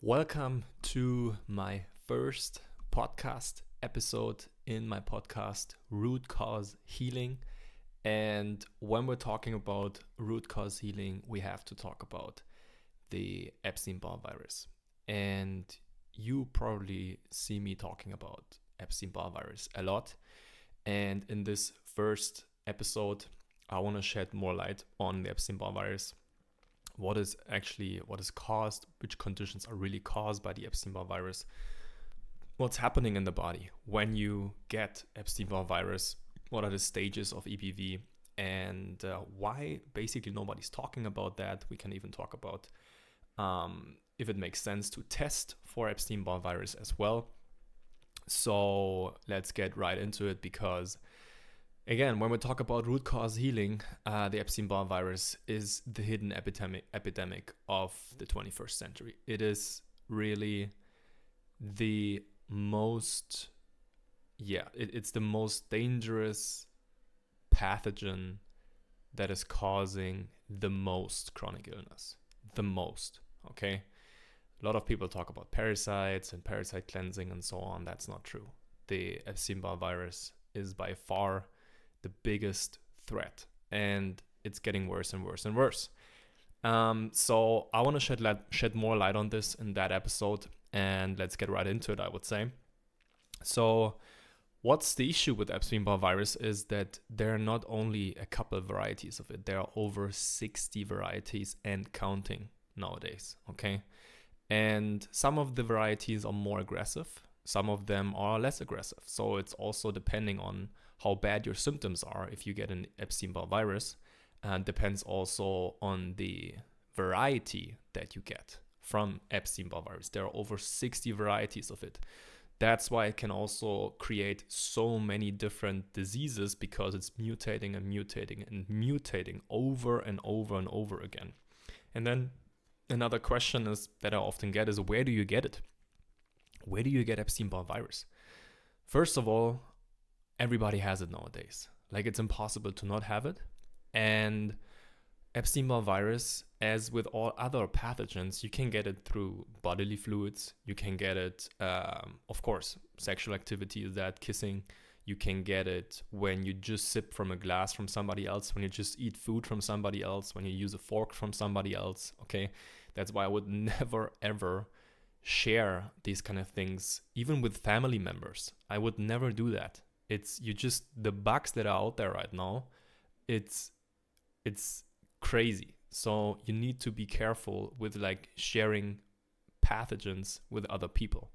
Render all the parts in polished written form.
Welcome to my first podcast episode in my podcast, Root Cause Healing. And when we're talking about root cause healing, we have to talk about the Epstein Barr Virus. And you probably see me talking about Epstein Barr Virus a lot. And in this first episode, I want to shed more light on the Epstein Barr Virus. What is caused, which conditions are really caused by the Epstein Barr virus, what's happening in the body when you get Epstein Barr virus, what are the stages of EBV, and why basically nobody's talking about that. We can even talk about if it makes sense to test for Epstein Barr virus as well. So let's get right into it, because again, when we talk about root cause healing, the Epstein Barr virus is the hidden epidemic of the 21st century. It is really the most, it's the most dangerous pathogen that is causing the most chronic illness. The most, okay? A lot of people talk about parasites and parasite cleansing and so on. That's not true. The Epstein Barr virus is by far the biggest threat, and it's getting worse and worse and worse. So I want to shed more light on this in that episode, and let's get right into it, I would say. So what's the issue with Epstein Barr virus is that there are not only a couple of varieties of it, there are over 60 varieties and counting nowadays, okay? And some of the varieties are more aggressive, some of them are less aggressive. So it's also depending on how bad your symptoms are if you get an Epstein Barr virus, and depends also on the variety that you get from Epstein Barr virus. There are over 60 varieties of it. That's why it can also create so many different diseases, because it's mutating and mutating and mutating over and over and over again. And then another question is that I often get is, where do you get it? Where do you get Epstein Barr virus? First of all, everybody has it nowadays. Like, it's impossible to not have it. And Epstein Barr virus, as with all other pathogens, you can get it through bodily fluids. You can get it, of course, sexual activity is that, kissing. You can get it when you just sip from a glass from somebody else, when you just eat food from somebody else, when you use a fork from somebody else, okay? That's why I would never, ever share these kind of things, even with family members. I would never do that. It's the bugs that are out there right now, it's crazy. So you need to be careful with like sharing pathogens with other people.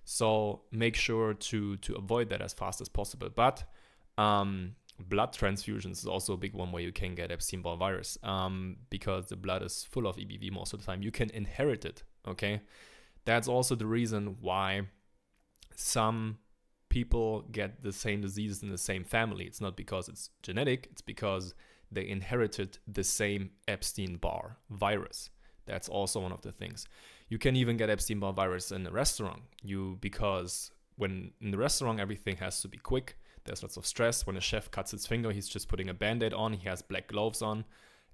So make sure to avoid that as fast as possible. But blood transfusions is also a big one where you can get Epstein Barr virus, because the blood is full of EBV most of the time. You can inherit it, okay? That's also the reason why some people get the same diseases in the same family. It's not because it's genetic, it's because they inherited the same Epstein Barr virus. That's also one of the things. You can even get Epstein Barr virus in a restaurant, because when in the restaurant everything has to be quick, there's lots of stress. When a chef cuts his finger, he's just putting a band-aid on, he has black gloves on.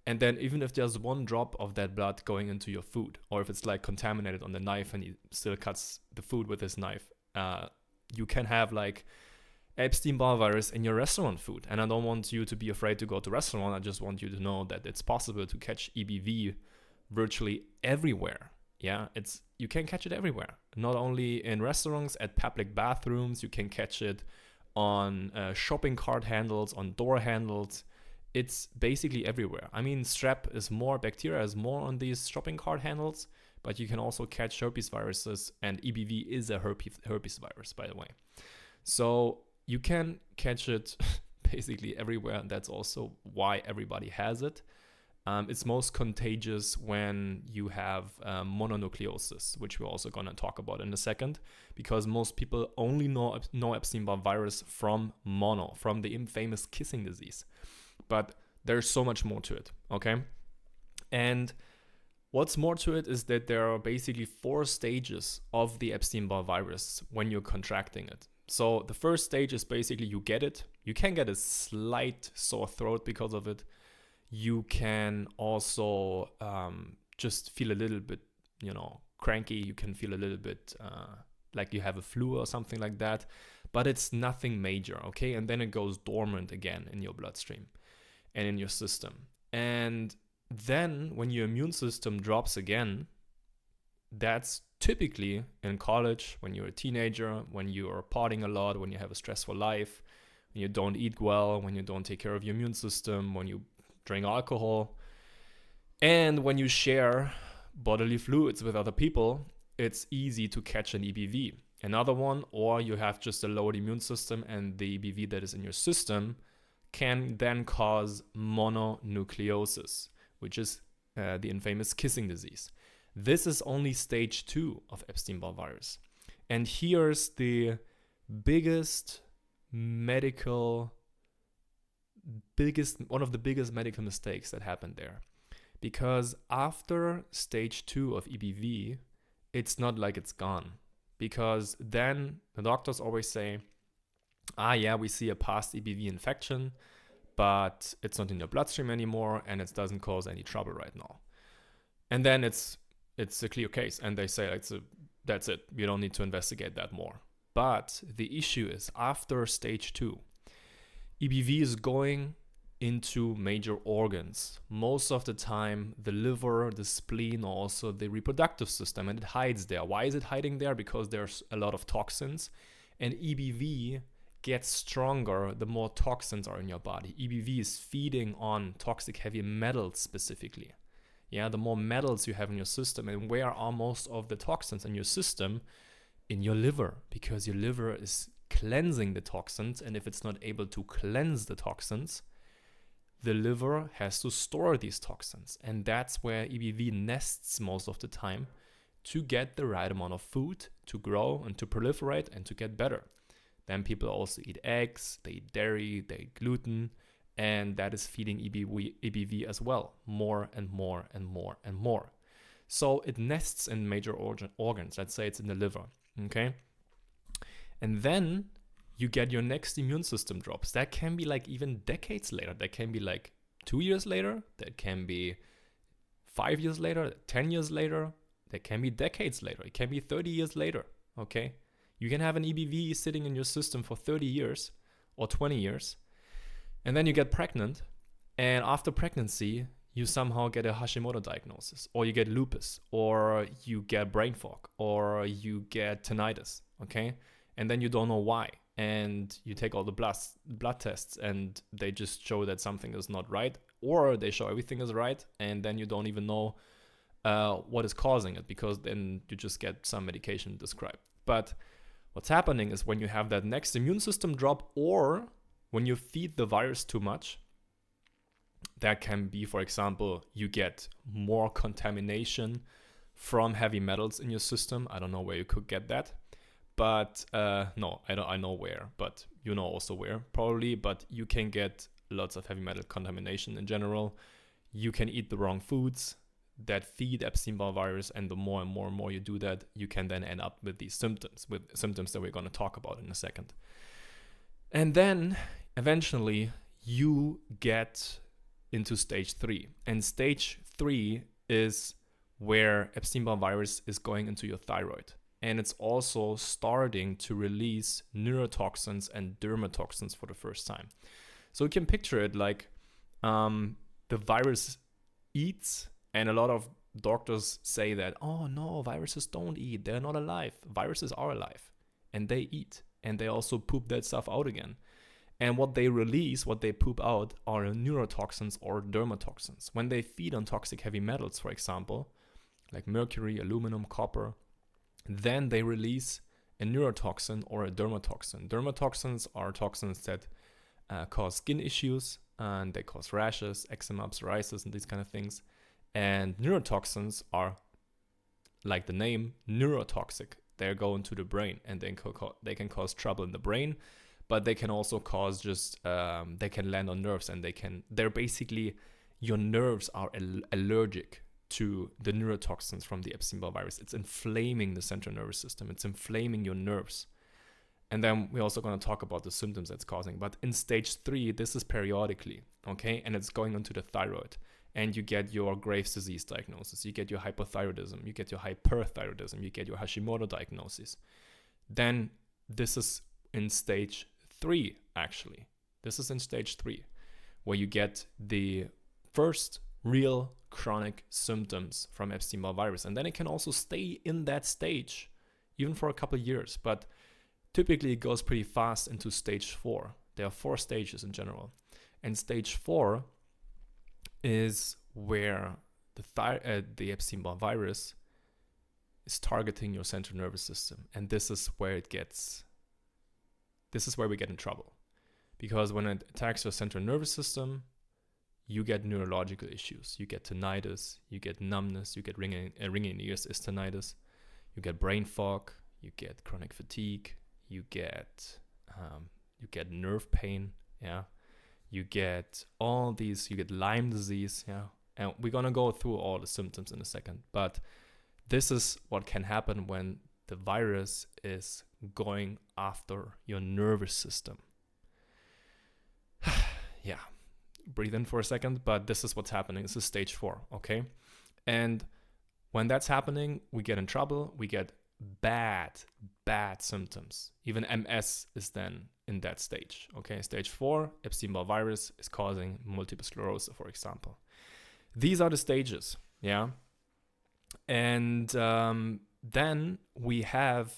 And then even if there's one drop of that blood going into your food, or if it's like contaminated on the knife and he still cuts the food with his knife, you can have like Epstein Barr virus in your restaurant food. And I don't want you to be afraid to go to restaurant. I just want you to know that it's possible to catch EBV virtually everywhere. Yeah, you can catch it everywhere. Not only in restaurants, at public bathrooms, you can catch it on shopping cart handles, on door handles. It's basically everywhere. I mean, bacteria is more on these shopping cart handles, but you can also catch herpes viruses, and EBV is a herpes virus, by the way. So you can catch it basically everywhere, and that's also why everybody has it. It's most contagious when you have mononucleosis, which we're also going to talk about in a second, because most people only know Epstein Barr virus from the infamous kissing disease. But there's so much more to it, okay? And what's more to it is that there are basically 4 stages of the Epstein Barr virus when you're contracting it. So the first stage is basically you get it. You can get a slight sore throat because of it. You can also just feel a little bit, cranky, you can feel a little bit like you have a flu or something like that, but it's nothing major, okay? And then it goes dormant again in your bloodstream and in your system. And then when your immune system drops again, that's typically in college, when you're a teenager, when you are partying a lot, when you have a stressful life, when you don't eat well, when you don't take care of your immune system, when you drink alcohol, and when you share bodily fluids with other people, it's easy to catch an EBV. Another one, or you have just a lowered immune system and the EBV that is in your system can then cause mononucleosis, which is the infamous kissing disease. This is only stage 2 of Epstein Barr virus. And here's the one of the biggest medical mistakes that happened there. Because after stage 2 of EBV, it's not like it's gone. Because then the doctors always say, we see a past EBV infection, but it's not in your bloodstream anymore and it doesn't cause any trouble right now. And then it's a clear case, and they say that's it. You don't need to investigate that more. But the issue is after stage 2, EBV is going into major organs. Most of the time, the liver, the spleen, also the reproductive system, and it hides there. Why is it hiding there? Because there's a lot of toxins, and EBV gets stronger the more toxins are in your body. EBV is feeding on toxic heavy metals specifically. Yeah, the more metals you have in your system. And where are most of the toxins in your system? In your liver, because your liver is cleansing the toxins. And if it's not able to cleanse the toxins, the liver has to store these toxins. And that's where EBV nests most of the time to get the right amount of food to grow and to proliferate and to get better. Then people also eat eggs, they eat dairy, they eat gluten, and that is feeding EBV as well, more and more and more and more. So it nests in major organs. Let's say it's in the liver, okay? And then you get your next immune system drops. That can be like even decades later. That can be like 2 years later. That can be 5 years later, 10 years later. That can be decades later. It can be 30 years later, okay? You can have an EBV sitting in your system for 30 years or 20 years. And then you get pregnant, and after pregnancy, you somehow get a Hashimoto diagnosis, or you get lupus, or you get brain fog, or you get tinnitus, okay? And then you don't know why. And you take all the blood tests, and they just show that something is not right, or they show everything is right, and then you don't even know what is causing it, because then you just get some medication described. But what's happening is when you have that next immune system drop, or when you feed the virus too much, that can be, for example, you get more contamination from heavy metals in your system. I don't know where you could get that, but I know where, but you know also where probably, but you can get lots of heavy metal contamination in general. You can eat the wrong foods that feed Epstein Barr virus, and the more and more and more you do that, you can then end up with these symptoms that we're going to talk about in a second. And then eventually you get into stage 3. And stage 3 is where Epstein Barr virus is going into your thyroid. And it's also starting to release neurotoxins and dermatoxins for the first time. So you can picture it like the virus eats, and a lot of doctors say that, oh no, viruses don't eat. They're not alive. Viruses are alive, and they eat, and they also poop that stuff out again. And what they release, what they poop out, are neurotoxins or dermatoxins. When they feed on toxic heavy metals, for example, like mercury, aluminum, copper, then they release a neurotoxin or a dermatoxin. Dermatoxins are toxins that cause skin issues, and they cause rashes, eczema, psoriasis, and these kind of things. And neurotoxins are, like the name, neurotoxic. They go into the brain, and they can cause trouble in the brain. But they can also cause they can land on nerves, and they're basically, your nerves are allergic to the neurotoxins from the Epstein Barr virus. It's inflaming the central nervous system. It's inflaming your nerves. And then we're also going to talk about the symptoms that's causing. But in stage 3, this is periodically, okay? And it's going onto the thyroid. and you get your Graves' disease diagnosis, you get your hypothyroidism, you get your hyperthyroidism, you get your Hashimoto diagnosis, then this is in stage 3, actually. This is in stage 3, where you get the first real chronic symptoms from Epstein Barr virus. And then it can also stay in that stage, even for a couple of years. But typically it goes pretty fast into stage 4. There are 4 stages in general. And stage 4 is where the Epstein Barr virus is targeting your central nervous system. And this is where we get in trouble. Because when it attacks your central nervous system, you get neurological issues. You get tinnitus, you get numbness, you get ringing in ears is tinnitus, you get brain fog, you get chronic fatigue, you get nerve pain, yeah. You get all these, you get Lyme disease, yeah. And we're gonna go through all the symptoms in a second, but this is what can happen when the virus is going after your nervous system. Yeah, breathe in for a second, but this is what's happening. This is stage 4, okay? And when that's happening, we get in trouble. We get bad symptoms. Even MS is then in that stage, okay? Stage 4, Epstein Barr virus is causing multiple sclerosis, for example. These are the stages, yeah? And then we have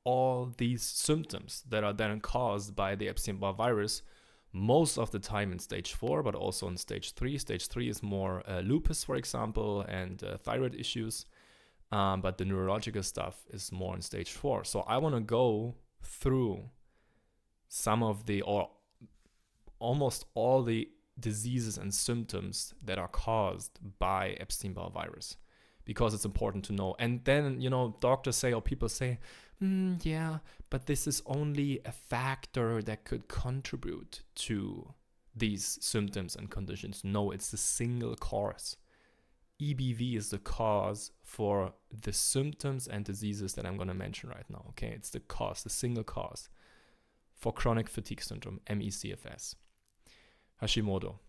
all these symptoms that are then caused by the Epstein Barr virus, most of the time in stage 4, but also in stage 3. Stage 3 is more lupus, for example, and thyroid issues. But the neurological stuff is more in stage 4. So I want to go through some of or almost all the diseases and symptoms that are caused by Epstein Barr virus, because it's important to know. And then, doctors say, or people say, yeah, but this is only a factor that could contribute to these symptoms and conditions. No, it's the single cause. EBV is the cause for the symptoms and diseases that I'm going to mention right now. Okay, it's the cause, the single cause for chronic fatigue syndrome, ME/CFS, Hashimoto,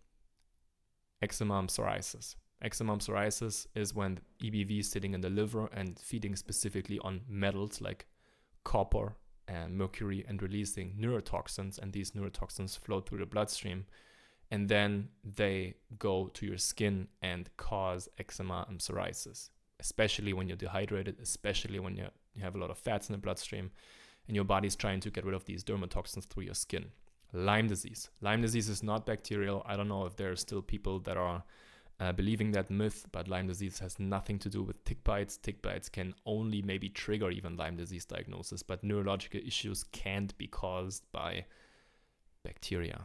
eczema and psoriasis. Eczema and psoriasis is when EBV is sitting in the liver and feeding specifically on metals like copper and mercury and releasing neurotoxins, and these neurotoxins flow through the bloodstream, and then they go to your skin and cause eczema and psoriasis, especially when you're dehydrated, especially when you have a lot of fats in the bloodstream and your body's trying to get rid of these dermatoxins through your skin. Lyme disease. Lyme disease is not bacterial. I don't know if there are still people that are believing that myth, but Lyme disease has nothing to do with tick bites. Tick bites can only maybe trigger even Lyme disease diagnosis, but neurological issues can't be caused by bacteria.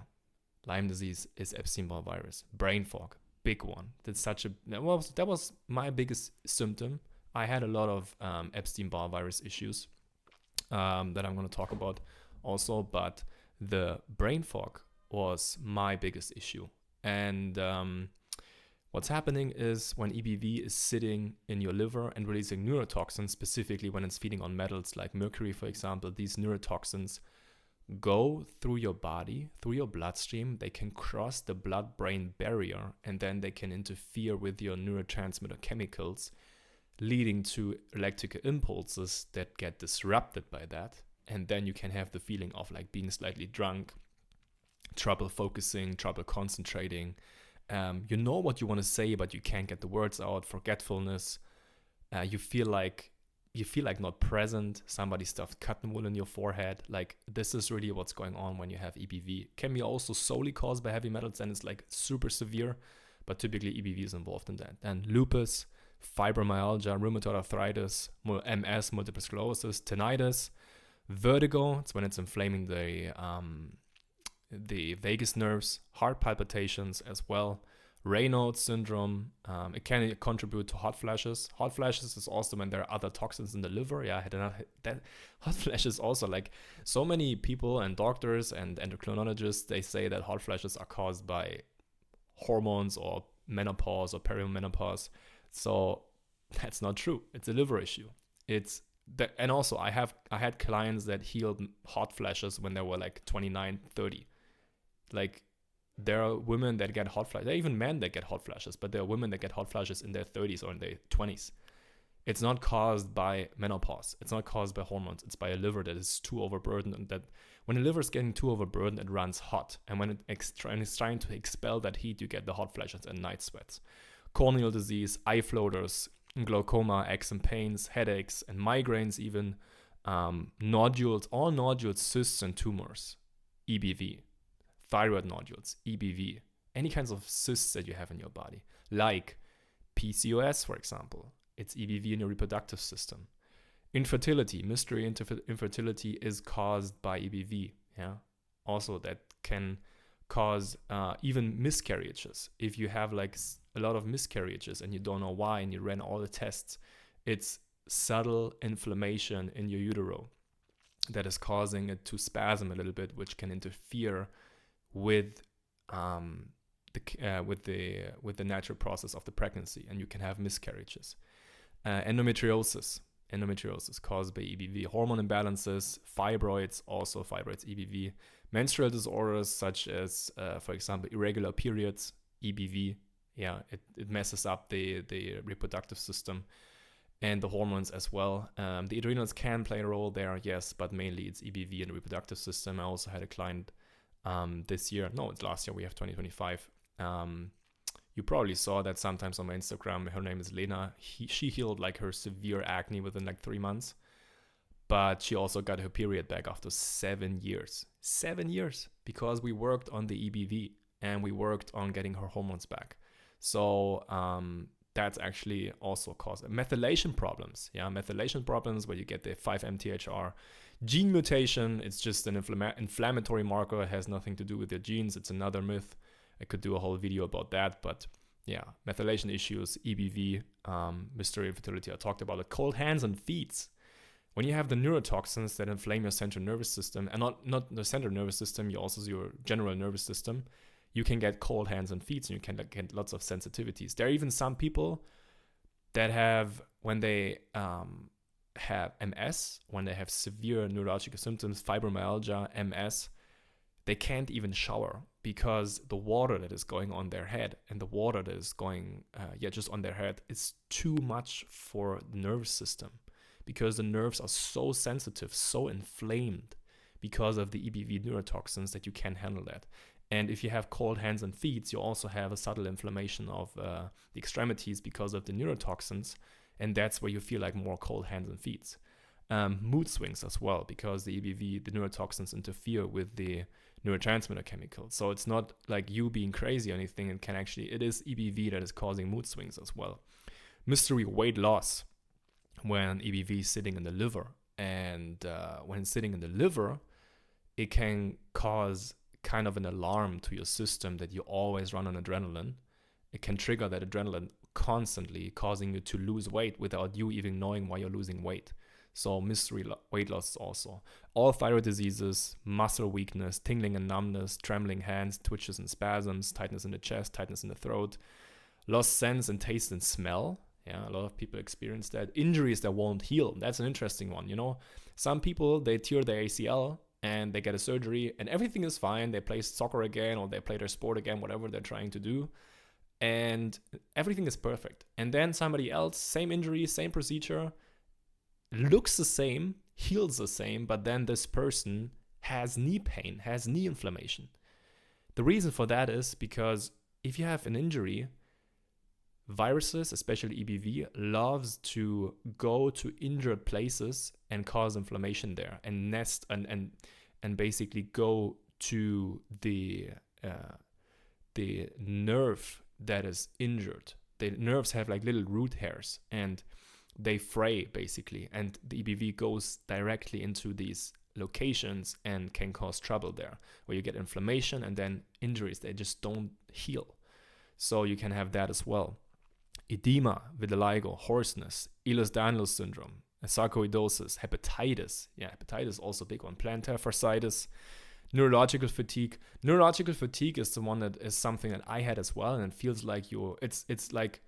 Lyme disease is Epstein Barr virus. Brain fog, big one. That was my biggest symptom. I had a lot of Epstein Barr virus issues that I'm going to talk about also, but the brain fog was my biggest issue. And what's happening is when EBV is sitting in your liver and releasing neurotoxins, specifically when it's feeding on metals like mercury, for example, these neurotoxins go through your body, through your bloodstream. They can cross the blood-brain barrier, and then they can interfere with your neurotransmitter chemicals, leading to electrical impulses that get disrupted by that. And then you can have the feeling of like being slightly drunk, trouble focusing, trouble concentrating. You know what you want to say, but you can't get the words out. Forgetfulness. You feel like not present. Somebody stuffed cotton wool in your forehead. Like, this is really what's going on when you have EBV. Can be also solely caused by heavy metals, and it's like super severe, but typically EBV is involved in that. And lupus, fibromyalgia, rheumatoid arthritis, MS, multiple sclerosis, tinnitus, vertigo. It's when it's inflaming the vagus nerves, heart palpitations as well. Raynaud's syndrome, it can contribute to hot flashes. Hot flashes is also when there are other toxins in the liver. Yeah, that hot flashes also, like, so many people and doctors and endocrinologists, they say that hot flashes are caused by hormones or menopause or perimenopause. So that's not true. It's a liver issue. And also I had clients that healed hot flashes when they were like 29, 30. Like, there are women that get hot flashes. There are even men that get hot flashes, but there are women that get hot flashes in their 30s or in their 20s. It's not caused by menopause. It's not caused by hormones. It's by a liver that is too overburdened, and that when the liver is getting too overburdened, it runs hot. And when it's trying to expel that heat, you get the hot flashes and night sweats. Corneal disease, eye floaters, glaucoma, aches and pains, headaches, and migraines even, nodules, all nodules, cysts and tumors, EBV, thyroid nodules, EBV, any kinds of cysts that you have in your body, like PCOS, for example. It's EBV in your reproductive system. Infertility, mystery infertility is caused by EBV. Yeah, also that can cause even miscarriages. If you have like a lot of miscarriages and you don't know why and you ran all the tests, it's subtle inflammation in your utero that is causing it to spasm a little bit, which can interfere with the natural process of the pregnancy, and you can have miscarriages. Endometriosis caused by EBV. Hormone imbalances, fibroids, EBV. Menstrual disorders such as, for example, irregular periods, EBV. Yeah, it messes up the reproductive system and the hormones as well. The adrenals can play a role there, yes, but mainly it's EBV in the reproductive system. I also had a client it's last year, we have 2025. You probably saw that sometimes on my Instagram. Her name is Lena. She healed like her severe acne within like 3 months, but she also got her period back after 7 years. 7 years, because we worked on the EBV and we worked on getting her hormones back. So that's actually also caused methylation problems. Yeah, methylation problems where you get the 5-MTHR gene mutation. It's just an inflammatory marker. It has nothing to do with the genes. It's another myth. I could do a whole video about that, but yeah, methylation issues, EBV, mystery infertility, I talked about it. Cold hands and feet. When you have the neurotoxins that inflame your central nervous system, and not the central nervous system, you also your general nervous system, you can get cold hands and feet, and you can get lots of sensitivities. There are even some people that have, when they have MS, when they have severe neurological symptoms, fibromyalgia, MS, they can't even shower because the water that is going on their head and the water that is going just on their head is too much for the nervous system, because the nerves are so sensitive, so inflamed because of the EBV neurotoxins that you can't handle that. And if you have cold hands and feet, you also have a subtle inflammation of the extremities because of the neurotoxins, and that's where you feel like more cold hands and feet. Mood swings as well, because the EBV, the neurotoxins, interfere with the neurotransmitter chemicals. So it's not like you being crazy or anything. It is EBV that is causing mood swings as well. Mystery weight loss, when EBV is sitting in the liver. And when it's sitting in the liver, it can cause kind of an alarm to your system that you always run on adrenaline. It can trigger that adrenaline constantly, causing you to lose weight without you even knowing why you're losing weight. So mystery weight loss also. All thyroid diseases, muscle weakness, tingling and numbness, trembling hands, twitches and spasms, tightness in the chest, tightness in the throat, lost sense and taste and smell. Yeah, a lot of people experience that. Injuries that won't heal. That's an interesting one. You know, some people, they tear their ACL and they get a surgery and everything is fine. They play soccer again, or they play their sport again, whatever they're trying to do, and everything is perfect. And then somebody else, same injury, same procedure, looks the same, heals the same, but then this person has knee pain, has knee inflammation. The reason for that is because if you have an injury, viruses, especially EBV, loves to go to injured places and cause inflammation there and nest and basically go to the nerve that is injured. The nerves have like little root hairs and they fray basically, and the EBV goes directly into these locations and can cause trouble there, where you get inflammation and then injuries. They just don't heal. So you can have that as well. Edema, vitiligo, hoarseness, Ehlers-Danlos syndrome, sarcoidosis, hepatitis. Yeah, hepatitis is also a big one. Plantar fasciitis, neurological fatigue. Neurological fatigue is the one that is something that I had as well, and it feels like it's like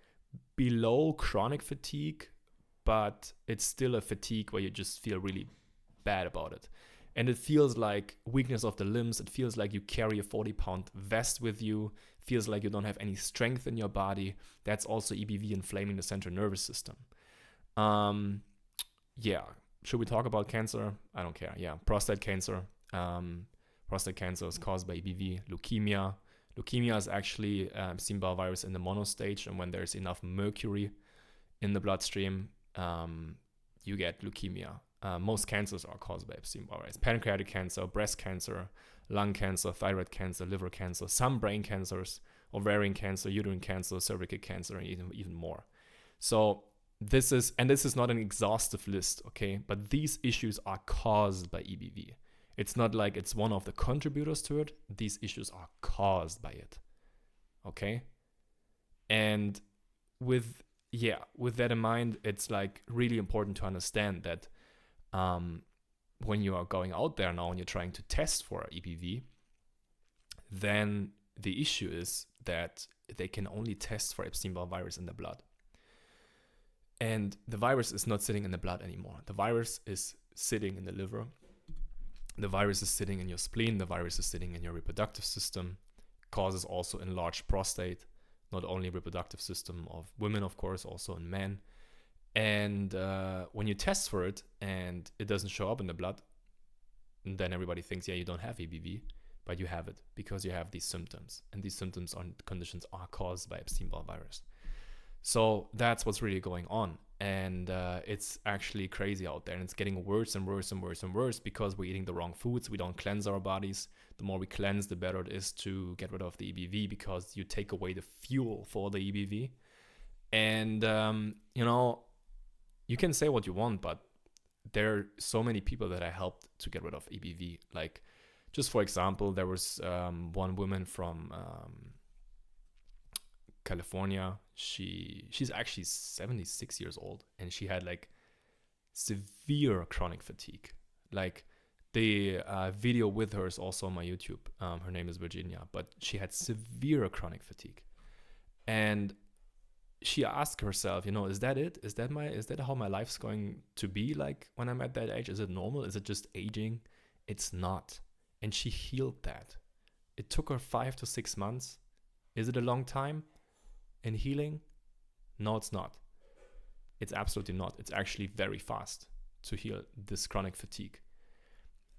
below chronic fatigue, but it's still a fatigue where you just feel really bad about it. And it feels like weakness of the limbs. It feels like you carry a 40-pound vest with you. It feels like you don't have any strength in your body. That's also EBV inflaming the central nervous system. Yeah. Should we talk about cancer? I don't care. Yeah. Prostate cancer. Prostate cancer is caused by EBV. Leukemia. Leukemia is actually Epstein Barr virus in the monostage. And when there's enough mercury in the bloodstream, you get leukemia. Most cancers are caused by Epstein Barr virus. Pancreatic cancer, breast cancer, lung cancer, thyroid cancer, liver cancer, some brain cancers, ovarian cancer, uterine cancer, cervical cancer, and even more. So this is not an exhaustive list, okay? But these issues are caused by EBV. It's not like it's one of the contributors to it. These issues are caused by it, okay? And with that in mind, it's like really important to understand that when you are going out there now and you're trying to test for EBV, then the issue is that they can only test for Epstein Barr virus in the blood. And the virus is not sitting in the blood anymore. The virus is sitting in the liver. The virus is sitting in your spleen. The virus is sitting in your reproductive system. Causes also enlarged prostate, not only reproductive system of women, of course, also in men. And when you test for it and it doesn't show up in the blood, then everybody thinks, yeah, you don't have EBV, but you have it because you have these symptoms. And these symptoms and conditions are caused by Epstein Barr virus. So that's what's really going on. And it's actually crazy out there. And it's getting worse and worse and worse and worse because we're eating the wrong foods. We don't cleanse our bodies. The more we cleanse, the better it is to get rid of the EBV because you take away the fuel for the EBV. And, you can say what you want, but there are so many people that I helped to get rid of EBV. Like, just for example, there was one woman from California. She's actually 76 years old, and she had like severe chronic fatigue. Like, the video with her is also on my YouTube. Her name is Virginia, but she had severe chronic fatigue, and she asked herself, is that it? Is that how my life's going to be like when I'm at that age? Is it normal? Is it just aging? It's not. And she healed that. It took her 5 to 6 months. Is it a long time in healing? No, it's not. It's absolutely not. It's actually very fast to heal this chronic fatigue.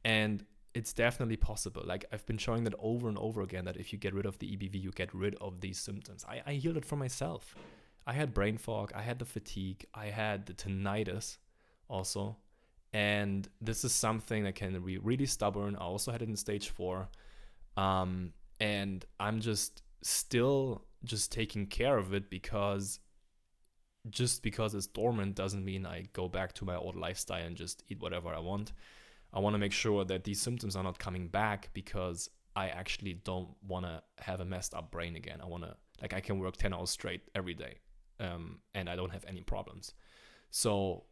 And it's definitely possible. Like, I've been showing that over and over again, that if you get rid of the EBV, you get rid of these symptoms. I healed it for myself. I had brain fog, I had the fatigue, I had the tinnitus also. And this is something that can be really stubborn. I also had it in stage 4. And I'm still taking care of it because it's dormant doesn't mean I go back to my old lifestyle and just eat whatever I want. I want to make sure that these symptoms are not coming back because I actually don't want to have a messed up brain again. I can work 10 hours straight every day. And I don't have any problems. So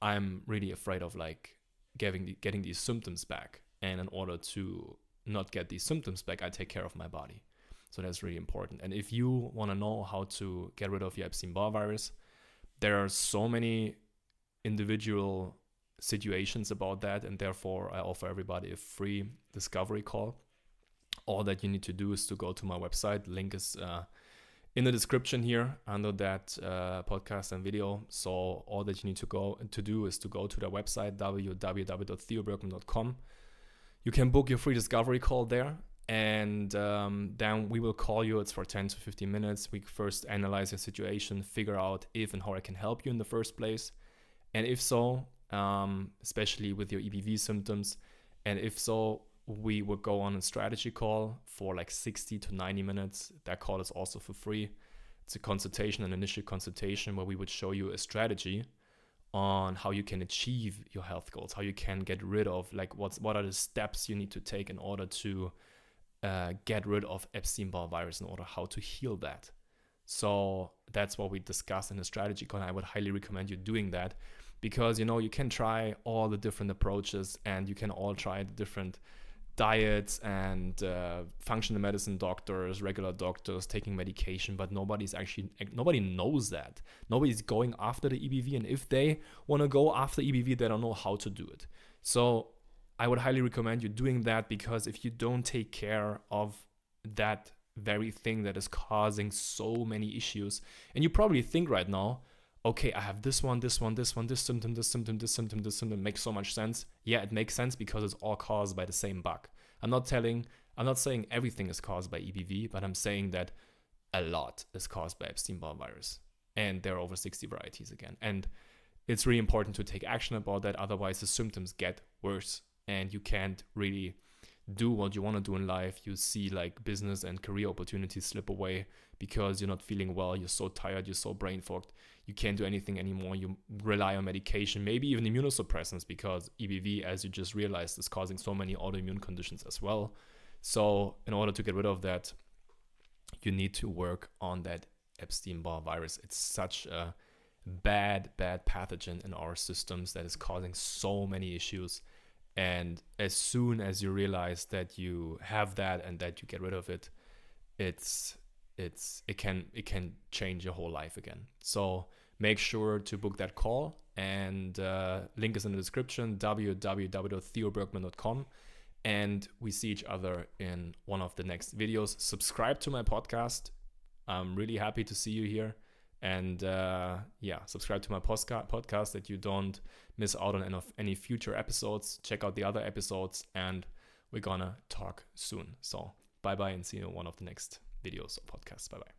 I'm really afraid of like getting these symptoms back. And in order to not get these symptoms back, I take care of my body. So that's really important. And if you want to know how to get rid of your Epstein Barr virus, there are so many individual situations about that. And therefore, I offer everybody a free discovery call. All that you need to do is to go to my website. Link is in the description here under that podcast and video. So all that you need to do is to go to the website, www.theobergmann.com. You can book your free discovery call there, and then we will call you. It's for 10 to 15 minutes. We first analyze your situation, figure out if and how I can help you in the first place. And if so, especially with your EBV symptoms, and if so, we would go on a strategy call for like 60 to 90 minutes. That call is also for free. It's a consultation, an initial consultation where we would show you a strategy on how you can achieve your health goals, how you can get rid of, like, what are the steps you need to take in order to get rid of Epstein Barr virus, in order how to heal that. So that's what we discuss in the strategy call. I would highly recommend you doing that because, you can try all the different approaches and you can all try the different diets and functional medicine doctors, regular doctors, taking medication, but nobody knows that. Nobody's going after the EBV, and if they want to go after EBV, they don't know how to do it. So I would highly recommend you doing that, because if you don't take care of that very thing that is causing so many issues, and you probably think right now, okay, I have this one, this symptom, this symptom, this symptom, this symptom, makes so much sense. Yeah, it makes sense because it's all caused by the same bug. I'm not saying everything is caused by EBV, but I'm saying that a lot is caused by Epstein Barr virus. And there are over 60 varieties again. And it's really important to take action about that. Otherwise, the symptoms get worse and you can't really do what you want to do in life. You see like business and career opportunities slip away because you're not feeling well. You're so tired. You're so brain fogged. You can't do anything anymore. You rely on medication, maybe even immunosuppressants, because EBV, as you just realized, is causing so many autoimmune conditions as well. So in order to get rid of that, you need to work on that Epstein Barr virus. It's such a bad pathogen in our systems that is causing so many issues. And as soon as you realize that you have that and that you get rid of it, it can change your whole life again. So make sure to book that call, and link is in the description, www.theobergmann.com. And we see each other in one of the next videos. Subscribe to my podcast. I'm really happy to see you here. And subscribe to my podcast that you don't miss out on any future episodes. Check out the other episodes, and we're gonna talk soon. So bye-bye, and see you in one of the next videos or podcasts. Bye-bye.